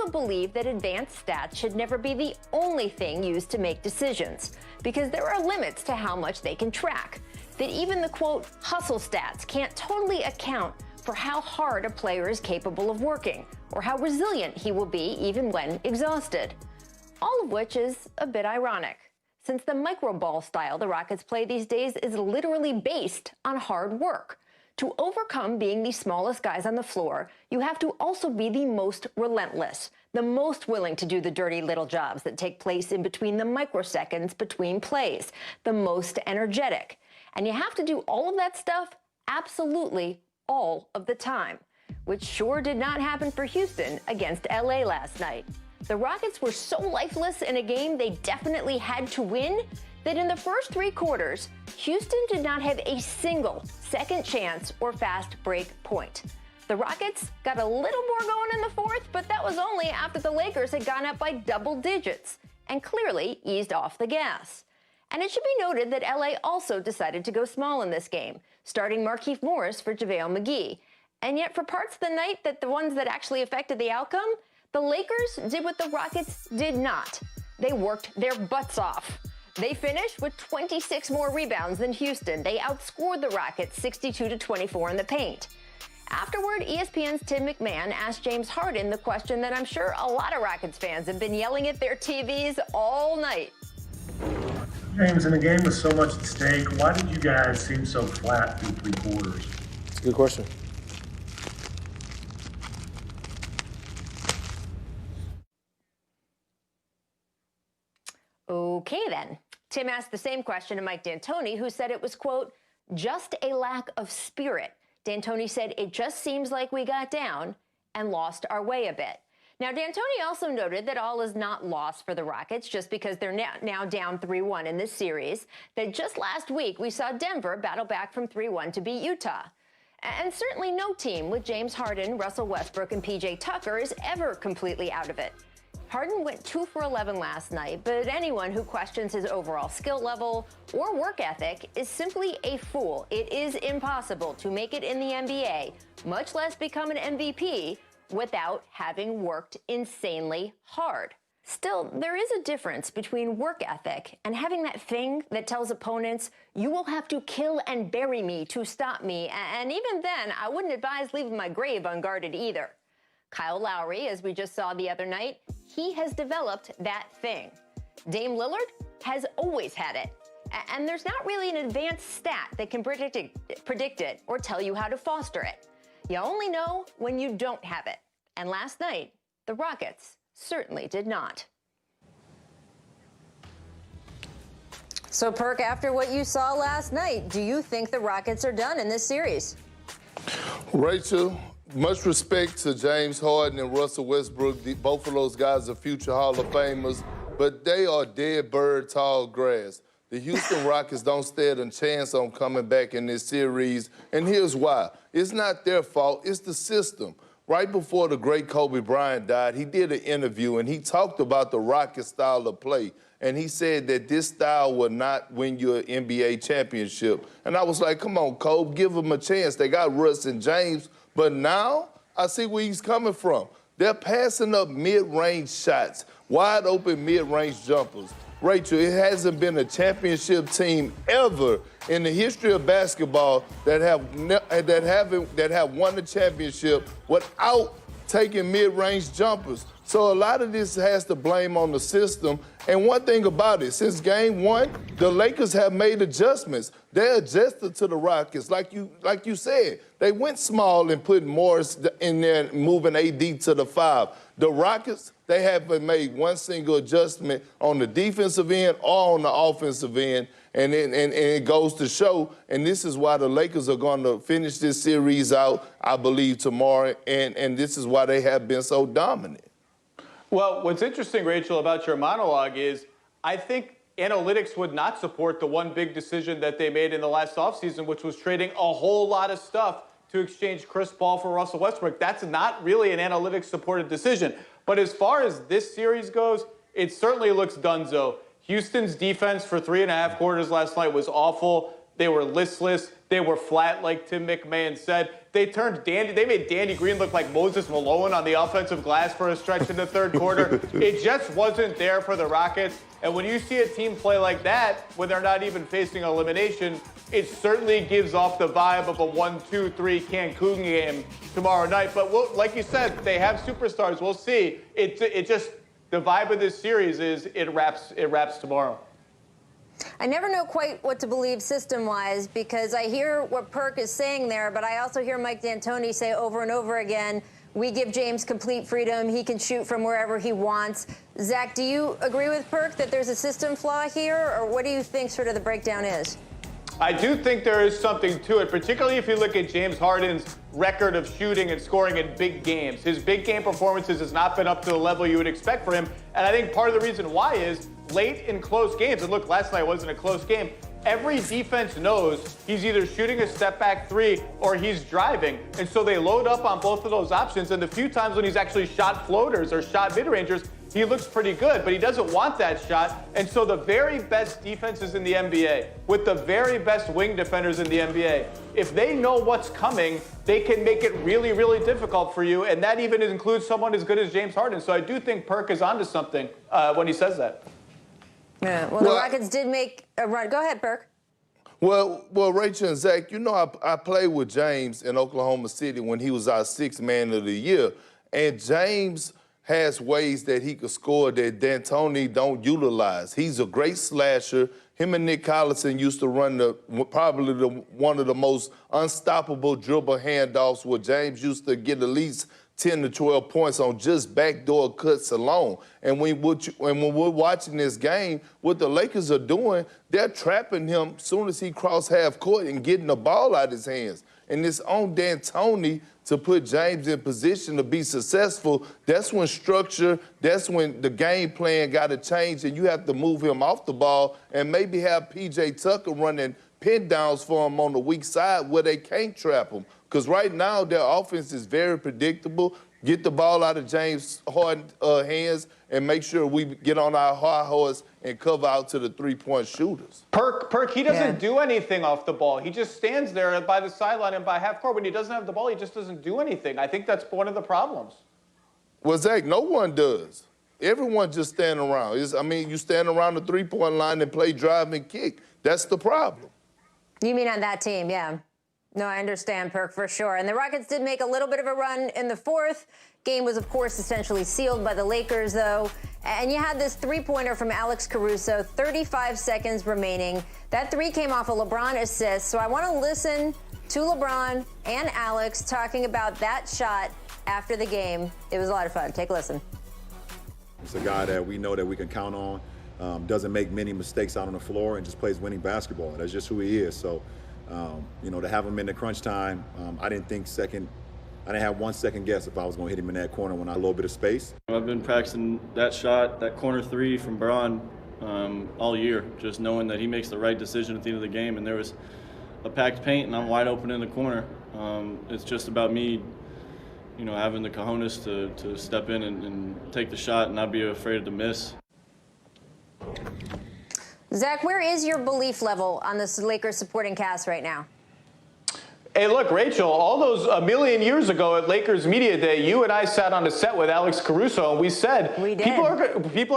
also believe that advanced stats should never be the only thing used to make decisions, because there are limits to how much they can track. That even the, quote, hustle stats can't totally account for how hard a player is capable of working, or how resilient he will be even when exhausted. All of which is a bit ironic, since the micro-ball style the Rockets play these days is literally based on hard work. To overcome being the smallest guys on the floor, you have to also be the most relentless, the most willing to do the dirty little jobs that take place in between the microseconds between plays, the most energetic. And you have to do all of that stuff absolutely all of the time, which sure did not happen for Houston against LA last night. The Rockets were so lifeless in a game they definitely had to win that in the first 3 quarters, Houston did not have a single second chance or fast break point. The Rockets got a little more going in the fourth, but that was only after the Lakers had gone up by double digits and clearly eased off the gas. And it should be noted that LA also decided to go small in this game, starting Markieff Morris for JaVale McGee. And yet for parts of the night, the ones that actually affected the outcome, the Lakers did what the Rockets did not. They worked their butts off. They finished with 26 more rebounds than Houston. They outscored the Rockets 62-24 in the paint. Afterward, ESPN's Tim McMahon asked James Harden the question that I'm sure a lot of Rockets fans have been yelling at their TVs all night. James, in a game with so much at stake, why did you guys seem so flat through 3 quarters? It's a good question. Okay, then. Tim asked the same question to Mike D'Antoni, who said it was, quote, just a lack of spirit. D'Antoni said it just seems like we got down and lost our way a bit. Now, D'Antoni also noted that all is not lost for the Rockets just because they're now down 3-1 in this series, that just last week we saw Denver battle back from 3-1 to beat Utah. And certainly no team with James Harden, Russell Westbrook, and PJ Tucker is ever completely out of it. Harden went 2 for 11 last night, but anyone who questions his overall skill level or work ethic is simply a fool. It is impossible to make it in the NBA, much less become an MVP, without having worked insanely hard. Still, there is a difference between work ethic and having that thing that tells opponents, you will have to kill and bury me to stop me, and even then, I wouldn't advise leaving my grave unguarded either. Kyle Lowry, as we just saw the other night, he has developed that thing. Dame Lillard has always had it. And there's not really an advanced stat that can predict it or tell you how to foster it. You only know when you don't have it. And last night, the Rockets certainly did not. So, Perk, after what you saw last night, do you think the Rockets are done in this series? Rachel, much respect to James Harden and Russell Westbrook. Both of those guys are future Hall of Famers, but they are dead bird, tall grass. The Houston Rockets don't stand a chance on coming back in this series, and here's why. It's not their fault, it's the system. Right before the great Kobe Bryant died, he did an interview, and he talked about the Rockets style of play, and he said that this style will not win you an NBA championship. And I was like, come on, Kobe, give them a chance. They got Russ and James, but now I see where he's coming from. They're passing up mid-range shots, wide open mid-range jumpers. Rachel, it hasn't been a championship team ever in the history of basketball that have won the championship without taking mid-range jumpers. So a lot of this has to blame on the system. And one thing about it, since game 1, the Lakers have made adjustments. They adjusted to the Rockets, like you said. They went small and put Morris in there, moving AD to the 5. The Rockets, they haven't made one single adjustment on the defensive end or on the offensive end, and it goes to show. And this is why the Lakers are going to finish this series out, I believe, tomorrow, and this is why they have been so dominant. Well, what's interesting, Rachel, about your monologue is I think analytics would not support the one big decision that they made in the last offseason, which was trading a whole lot of stuff to exchange Chris Paul for Russell Westbrook. That's not really an analytics-supported decision. But as far as this series goes, it certainly looks donezo. Houston's defense for 3.5 quarters last night was awful. They were listless. They were flat, like Tim McMahon said. They made Danny Green look like Moses Malone on the offensive glass for a stretch in the third quarter. It just wasn't there for the Rockets. And when you see a team play like that, when they're not even facing elimination, it certainly gives off the vibe of a 1-2-3 Cancun game tomorrow night. But like you said, they have superstars. We'll see. It just, the vibe of this series is it wraps tomorrow. I never know quite what to believe system-wise because I hear what Perk is saying there, but I also hear Mike D'Antoni say over and over again, we give James complete freedom. He can shoot from wherever he wants. Zach, do you agree with Perk that there's a system flaw here, or what do you think sort of the breakdown is? I do think there is something to it, particularly if you look at James Harden's record of shooting and scoring in big games. His big game performances has not been up to the level you would expect for him, and I think part of the reason why is late in close games, and look, last night wasn't a close game, every defense knows he's either shooting a step-back three or he's driving, and so they load up on both of those options, and the few times when he's actually shot floaters or shot mid-rangers, he looks pretty good, but he doesn't want that shot. And so the very best defenses in the NBA, with the very best wing defenders in the NBA, if they know what's coming, they can make it really, really difficult for you. And that even includes someone as good as James Harden. So I do think Perk is onto something when he says that. Yeah, well, the Rockets did make a run. Go ahead, Perk. Well, Rachel and Zach, you know I played with James in Oklahoma City when he was our sixth man of the year. And James has ways that he could score that D'Antoni don't utilize. He's a great slasher. Him and Nick Collison used to run one of the most unstoppable dribble handoffs where James used to get at least 10 to 12 points on just backdoor cuts alone. And when we're watching this game, what the Lakers are doing, they're trapping him as soon as he cross half court and getting the ball out of his hands. And it's on D'Antoni to put James in position to be successful. That's when structure, that's when the game plan got to change, and you have to move him off the ball and maybe have P.J. Tucker running pin downs for him on the weak side where they can't trap him. Because right now their offense is very predictable. Get the ball out of James Harden's hands and make sure we get on our high horse and cover out to the three-point shooters. Perk, he doesn't do anything off the ball. He just stands there by the sideline and by half court. When he doesn't have the ball, he just doesn't do anything. I think that's one of the problems. Well, Zach, no one does. Everyone just stand around. You stand around the three-point line and play drive and kick. That's the problem. You mean on that team, yeah. No, I understand, Perk, for sure. And the Rockets did make a little bit of a run in the fourth. Game was, of course, essentially sealed by the Lakers, though. And you had this three-pointer from Alex Caruso, 35 seconds remaining. That three came off a LeBron assist. So I want to listen to LeBron and Alex talking about that shot after the game. It was a lot of fun. Take a listen. It's a guy that we know that we can count on, doesn't make many mistakes out on the floor, and just plays winning basketball. That's just who he is. So, to have him in the crunch time, I didn't have 1 second guess if I was going to hit him in that corner when I had a little bit of space. I've been practicing that shot, that corner three from Braun all year, just knowing that he makes the right decision at the end of the game. And there was a packed paint, and I'm wide open in the corner. It's just about me, having the cojones to step in and take the shot and not be afraid to miss. Zach, where is your belief level on this Lakers supporting cast right now? Hey, look, Rachel, all those a million years ago at Lakers Media Day, you and I sat on a set with Alex Caruso, and we said people are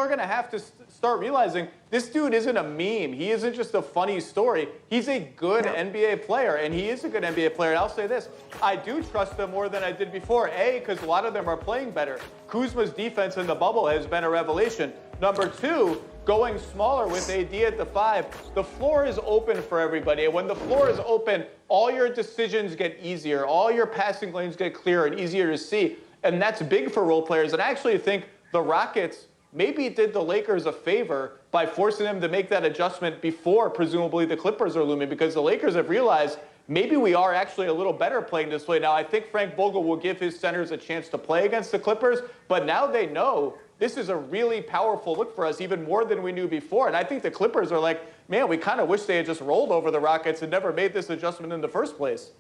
going to have to start realizing this dude isn't a meme. He isn't just a funny story. He's a good NBA player, and he is a good NBA player. And I'll say this, I do trust them more than I did before. A, because a lot of them are playing better. Kuzma's defense in the bubble has been a revelation. Number two, going smaller with AD at the 5, the floor is open for everybody. And when the floor is open, all your decisions get easier. All your passing lanes get clearer and easier to see. And that's big for role players. And I actually think the Rockets maybe did the Lakers a favor by forcing them to make that adjustment before presumably the Clippers are looming, because the Lakers have realized maybe we are actually a little better playing this way. Now, I think Frank Vogel will give his centers a chance to play against the Clippers, but now they know this is a really powerful look for us, even more than we knew before. And I think the Clippers are like, man, we kind of wish they had just rolled over the Rockets and never made this adjustment in the first place.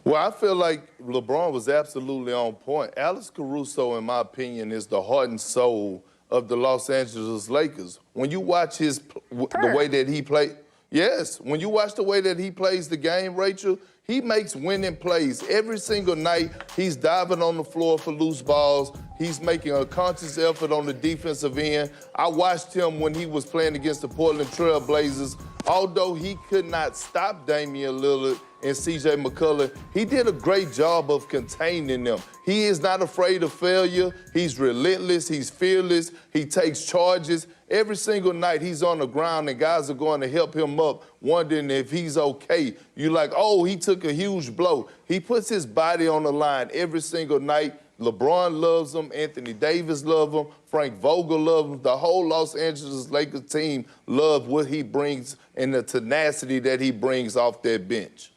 Well, I feel like LeBron was absolutely on point. Alex Caruso, in my opinion, is the heart and soul of the Los Angeles Lakers. When you watch the way that he played, yes, when you watch the way that he plays the game, Rachel, he makes winning plays every single night. He's diving on the floor for loose balls. He's making a conscious effort on the defensive end. I watched him when he was playing against the Portland Trail Blazers. Although he could not stop Damian Lillard and C.J. McCollum, he did a great job of containing them. He is not afraid of failure. He's relentless. He's fearless. He takes charges. Every single night he's on the ground and guys are going to help him up, wondering if he's okay. You're like, oh, he took a huge blow. He puts his body on the line every single night. LeBron loves him. Anthony Davis loves him. Frank Vogel loves him. The whole Los Angeles Lakers team loves what he brings and the tenacity that he brings off that bench.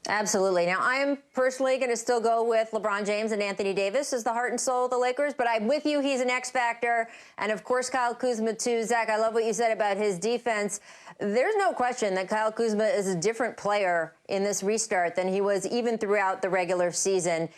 Absolutely. Now, I am personally going to still go with LeBron James and Anthony Davis as the heart and soul of the Lakers, but I'm with you. He's an X factor. And, of course, Kyle Kuzma, too. Zach, I love what you said about his defense. There's no question that Kyle Kuzma is a different player in this restart than he was even throughout the regular season.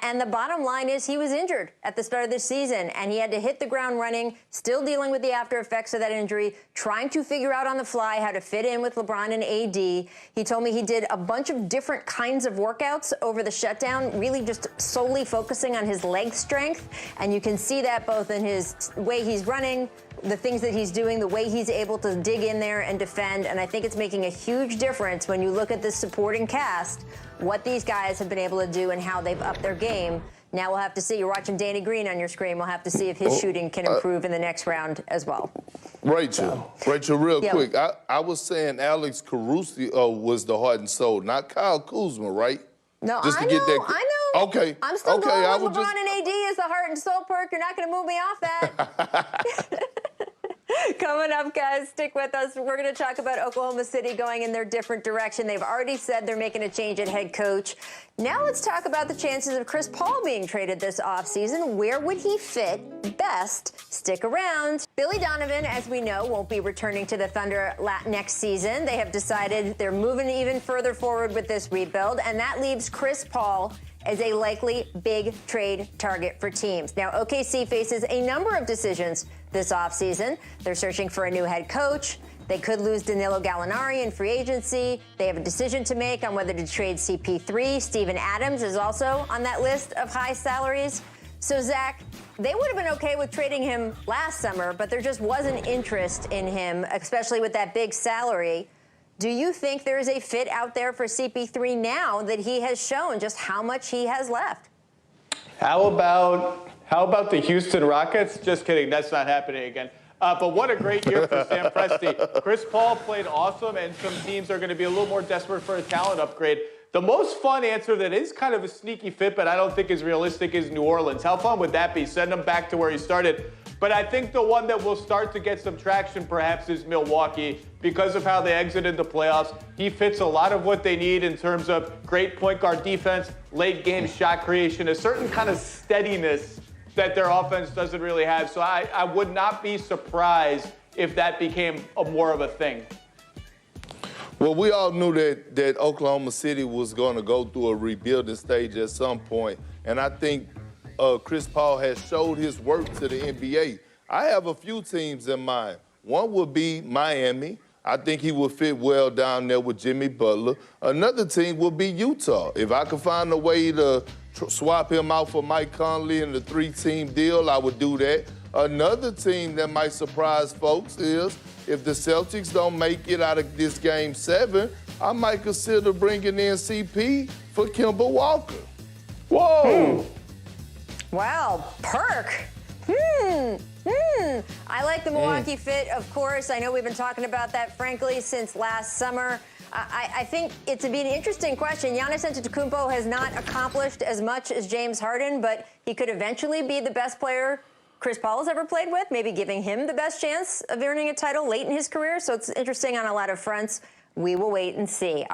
And the bottom line is he was injured at the start of this season, and he had to hit the ground running, still dealing with the after effects of that injury, trying to figure out on the fly how to fit in with LeBron and AD. He told me he did a bunch of different kinds of workouts over the shutdown, really just solely focusing on his leg strength. And you can see that both in his way he's running, the things that he's doing, the way he's able to dig in there and defend. And I think it's making a huge difference when you look at this supporting cast, what these guys have been able to do and how they've upped their game. Now we'll have to see. You're watching Danny Green on your screen. We'll have to see if his shooting can improve in the next round as well. Rachel, real quick. I was saying Alex Caruso was the heart and soul, not Kyle Kuzma, right? No, Just to I get know, that. I know. Okay. I'm still okay, going with LeBron and AD as the heart and soul perk. You're not going to move me off that. Coming up, guys, stick with us. We're going to talk about Oklahoma City going in their different direction. They've already said they're making a change at head coach. Now let's talk about the chances of Chris Paul being traded this offseason. Where would he fit best? Stick around. Billy Donovan, as we know, won't be returning to the Thunder next season. They have decided they're moving even further forward with this rebuild, and that leaves Chris Paul as a likely big trade target for teams. Now, OKC faces a number of decisions this offseason. They're searching for a new head coach. They could lose Danilo Gallinari in free agency. They have a decision to make on whether to trade CP3. Steven Adams is also on that list of high salaries. So, Zach, they would have been okay with trading him last summer, but there just wasn't interest in him, especially with that big salary. Do you think there is a fit out there for CP3 now that he has shown just how much he has left? How about the Houston Rockets? Just kidding, that's not happening again. But what a great year for Sam Presti. Chris Paul played awesome, and some teams are going to be a little more desperate for a talent upgrade. The most fun answer that is kind of a sneaky fit, but I don't think is realistic, is New Orleans. How fun would that be? Send him back to where he started. But I think the one that will start to get some traction perhaps is Milwaukee because of how they exited the playoffs. He fits a lot of what they need in terms of great point guard defense, late game shot creation, a certain kind of steadiness that their offense doesn't really have. So I would not be surprised if that became more of a thing. Well, we all knew that Oklahoma City was going to go through a rebuilding stage at some point, and I think Chris Paul has showed his worth to the NBA. I have a few teams in mind. One would be Miami. I think he would fit well down there with Jimmy Butler. Another team would be Utah. If I could find a way to swap him out for Mike Conley in the 3-team deal, I would do that. Another team that might surprise folks is if the Celtics don't make it out of this Game 7, I might consider bringing in CP for Kemba Walker. Whoa! Wow, perk. I like the Milwaukee fit, of course. I know we've been talking about that, frankly, since last summer. I think it's an interesting question. Giannis Antetokounmpo has not accomplished as much as James Harden, but he could eventually be the best player Chris Paul has ever played with, maybe giving him the best chance of earning a title late in his career. So it's interesting on a lot of fronts. We will wait and see.